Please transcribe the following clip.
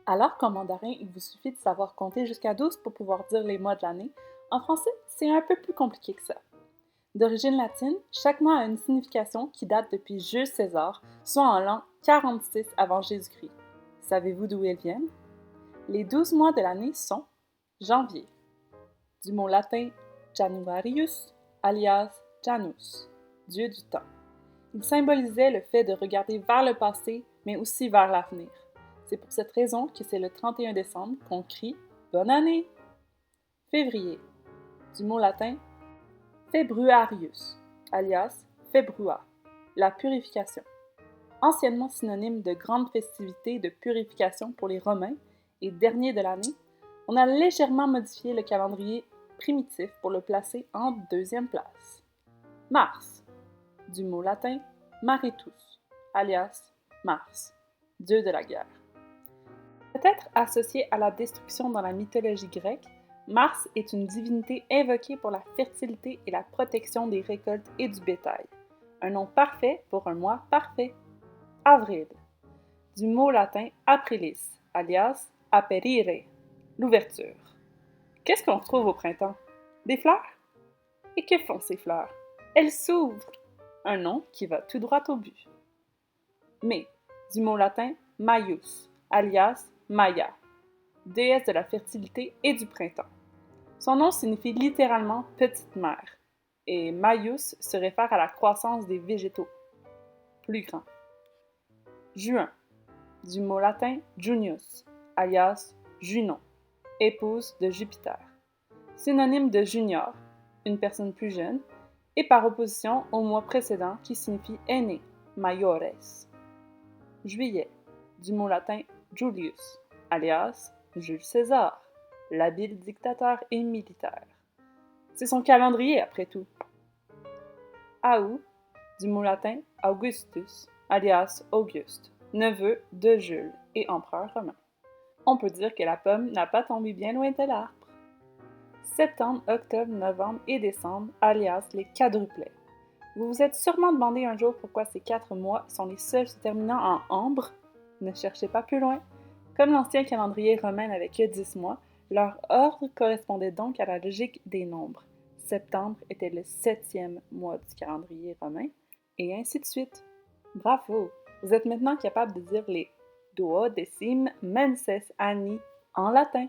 Alors qu'en mandarin, il vous suffit de savoir compter jusqu'à 12 pour pouvoir dire les mois de l'année, en français, c'est un peu plus compliqué que ça. D'origine latine, chaque mois a une signification qui date depuis Jules César, soit en l'an 46 avant Jésus-Christ. Savez-vous d'où elles viennent? Les 12 mois de l'année sont janvier, du mot latin Januarius, alias Janus, dieu du temps. Il symbolisait le fait de regarder vers le passé, mais aussi vers l'avenir. C'est pour cette raison que c'est le 31 décembre qu'on crie Bonne année! Février, du mot latin Februarius, alias Februa, la purification. Anciennement synonyme de grande festivité de purification pour les Romains et dernier de l'année, on a légèrement modifié le calendrier primitif pour le placer en deuxième place. Mars, du mot latin Maritus, alias Mars, dieu de la guerre. Peut-être associé à la destruction dans la mythologie grecque, Mars est une divinité invoquée pour la fertilité et la protection des récoltes et du bétail. Un nom parfait pour un mois parfait. Avril, du mot latin aprilis, alias aperire, l'ouverture. Qu'est-ce qu'on retrouve au printemps? Des fleurs? Et que font ces fleurs? Elles s'ouvrent! Un nom qui va tout droit au but. Mai, du mot latin maius, alias Maya, déesse de la fertilité et du printemps. Son nom signifie littéralement petite mère, et Maius se réfère à la croissance des végétaux, plus grands. Juin, du mot latin Junius, alias Junon, épouse de Jupiter. Synonyme de junior, une personne plus jeune, et par opposition au mois précédent qui signifie aîné, maiores. Juillet, du mot latin Julius, alias Jules César, l'habile dictateur et militaire. C'est son calendrier après tout. Août, du mot latin Augustus, alias Auguste, neveu de Jules et empereur romain. On peut dire que la pomme n'a pas tombé bien loin de l'arbre. Septembre, octobre, novembre et décembre, alias les quadruplets. Vous vous êtes sûrement demandé un jour pourquoi ces 4 mois sont les seuls se terminant en ambre. Ne cherchez pas plus loin. Comme l'ancien calendrier romain n'avait que 10 mois, leur ordre correspondait donc à la logique des nombres. Septembre était le 7e mois du calendrier romain, et ainsi de suite. Bravo! Vous êtes maintenant capable de dire les duodecim menses anni en latin.